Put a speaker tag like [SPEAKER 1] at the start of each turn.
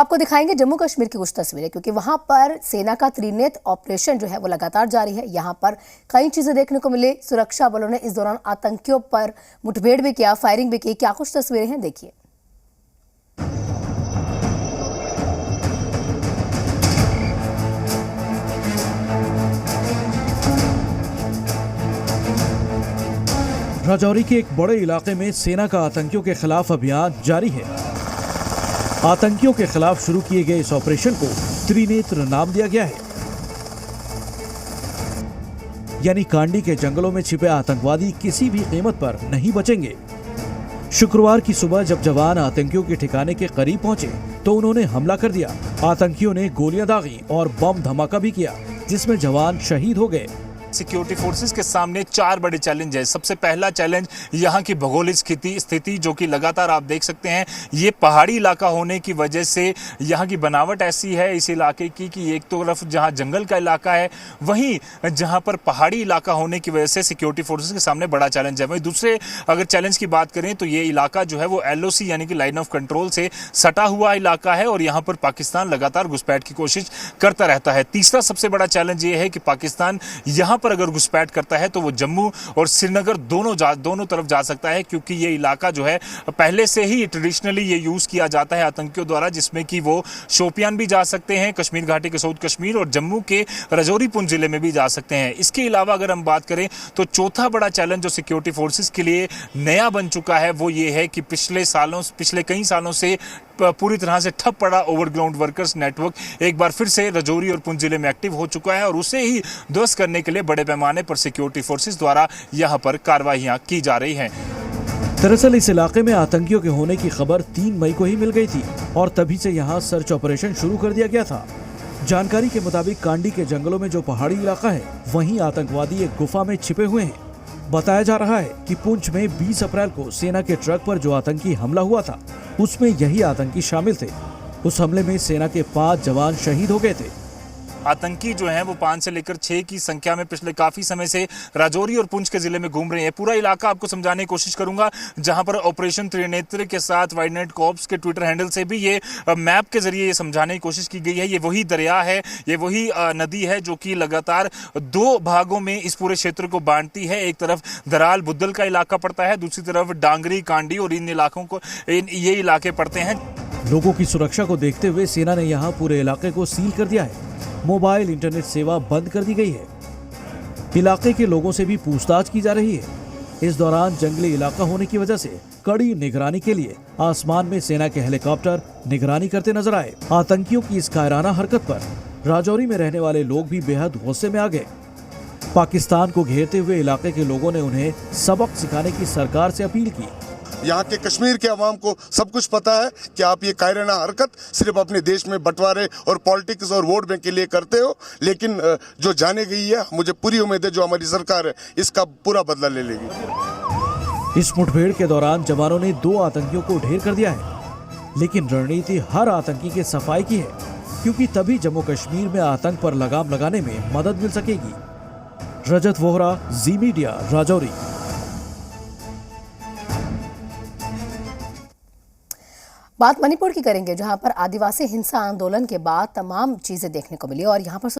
[SPEAKER 1] आपको दिखाएंगे जम्मू कश्मीर की कुछ तस्वीरें, क्योंकि वहां पर सेना का त्रिनेत्र ऑपरेशन जो है वो लगातार जारी है। यहां पर कई चीजें देखने को मिले। सुरक्षा बलों ने इस दौरान आतंकियों पर मुठभेड़ भी किया, फायरिंग भी की। क्या कुछ तस्वीरें हैं, देखिए।
[SPEAKER 2] राजौरी के एक बड़े इलाके में सेना का आतंकियों के खिलाफ अभियान जारी है। आतंकियों के खिलाफ शुरू किए गए इस ऑपरेशन को त्रिनेत्र नाम दिया गया है। यानी कांडी के जंगलों में छिपे आतंकवादी किसी भी कीमत पर नहीं बचेंगे। शुक्रवार की सुबह जब जवान आतंकियों के ठिकाने के करीब पहुंचे तो उन्होंने हमला कर दिया। आतंकियों ने गोलियां दागी और बम धमाका भी किया, जिसमें जवान शहीद हो गए।
[SPEAKER 3] सिक्योरिटी फोर्सेस के सामने 4 बड़े चैलेंज है। सबसे पहला चैलेंज यहाँ की भौगोलिक स्थिति जो कि लगातार आप देख सकते हैं, ये पहाड़ी इलाका होने की वजह से यहाँ की बनावट ऐसी है इस इलाके की कि एक तरफ जहाँ जंगल का इलाका है, वहीं जहाँ पर पहाड़ी इलाका होने की वजह से सिक्योरिटी फोर्सेस के सामने बड़ा चैलेंज है। वहीं दूसरे अगर चैलेंज की बात करें तो ये इलाका जो है वो LOC यानी कि लाइन ऑफ कंट्रोल से सटा हुआ इलाका है और यहाँ पर पाकिस्तान लगातार घुसपैठ की कोशिश करता रहता है। तीसरा सबसे बड़ा चैलेंज ये है कि पाकिस्तान यहाँ पर अगर घुसपैठ करता है तो वो जम्मू और श्रीनगर दोनों तरफ जा सकता है, क्योंकि ये इलाका जो है पहले से ही ट्रेडिशनली ये यूज किया जाता है आतंकियों द्वारा, जिसमें कि वो शोपियान भी जा सकते हैं, कश्मीर घाटी के साउथ कश्मीर, और जम्मू के राजौरी पुंछ जिले में भी जा सकते हैं। इसके अलावा अगर हम बात करें तो चौथा बड़ा चैलेंज जो सिक्योरिटी फोर्सेस के लिए नया बन चुका है वो ये है कि पिछले कई सालों से पूरी तरह से ठप पड़ा ओवरग्राउंड वर्कर्स नेटवर्क एक बार फिर से राजौरी और पुंछ जिले में एक्टिव हो चुका है और उसे ही ध्वस्त करने के लिए बड़े पैमाने पर सिक्योरिटी फोर्सेस द्वारा यहां पर कार्रवाइयां की जा रही हैं।
[SPEAKER 2] दरअसल इस इलाके में आतंकियों के होने की खबर 3 मई को ही मिल गई थी और तभी से यहां सर्च ऑपरेशन शुरू कर दिया गया था। जानकारी के मुताबिक कांडी के जंगलों में जो पहाड़ी इलाका है, वहीं आतंकवादी एक गुफा में छिपे हुए हैं। बताया जा रहा है कि पुंछ में 20 अप्रैल को सेना के ट्रक पर जो आतंकी हमला हुआ था, उसमें यही आतंकी शामिल थे। उस हमले में सेना के 5 जवान शहीद हो गए थे।
[SPEAKER 3] आतंकी जो हैं वो 5 से लेकर 6 की संख्या में पिछले काफी समय से राजौरी और पुंछ के जिले में घूम रहे हैं। पूरा इलाका आपको समझाने की कोशिश करूंगा, जहां पर ऑपरेशन त्रिनेत्र के साथ वाइडनेट कॉर्प्स के ट्विटर हैंडल से भी ये मैप के जरिए ये समझाने की कोशिश की गई है। ये वही दरिया है, ये वही नदी है जो कि लगातार 2 भागों में इस पूरे क्षेत्र को बांटती है। एक तरफ दराल बुद्दल का इलाका पड़ता है, दूसरी तरफ डांगरी, कांडी और इन इलाकों को ये इलाके पड़ते हैं।
[SPEAKER 2] लोगों की सुरक्षा को देखते हुए सेना ने यहाँ पूरे इलाके को सील कर दिया है। मोबाइल इंटरनेट सेवा बंद कर दी गई है। इलाके के लोगों से भी पूछताछ की जा रही है। इस दौरान जंगली इलाका होने की वजह से कड़ी निगरानी के लिए आसमान में सेना के हेलीकॉप्टर निगरानी करते नजर आए। आतंकियों की इस कायराना हरकत पर राजौरी में रहने वाले लोग भी बेहद गुस्से में आ गए। पाकिस्तान को घेरते हुए इलाके के लोगों ने उन्हें सबक सिखाने की सरकार से अपील की।
[SPEAKER 4] यहाँ के कश्मीर के अवाम को सब कुछ पता है कि आप ये कायराना हरकत सिर्फ अपने देश में बंटवारे और पॉलिटिक्स और वोट बैंक के लिए करते हो, लेकिन जो जाने गई है, मुझे पूरी उम्मीद है जो हमारी सरकार है इसका पूरा बदला ले लेगी।
[SPEAKER 2] इस मुठभेड़ के दौरान जवानों ने 2 आतंकियों को ढेर कर दिया है, लेकिन रणनीति हर आतंकी के सफाई की है, क्योंकि तभी जम्मू कश्मीर में आतंक पर लगाम लगाने में मदद मिल सकेगी। रजत वोहरा, जी मीडिया, राजौरी।
[SPEAKER 1] बात मणिपुर की करेंगे, जहां पर आदिवासी हिंसा आंदोलन के बाद तमाम चीजें देखने को मिली और यहाँ पर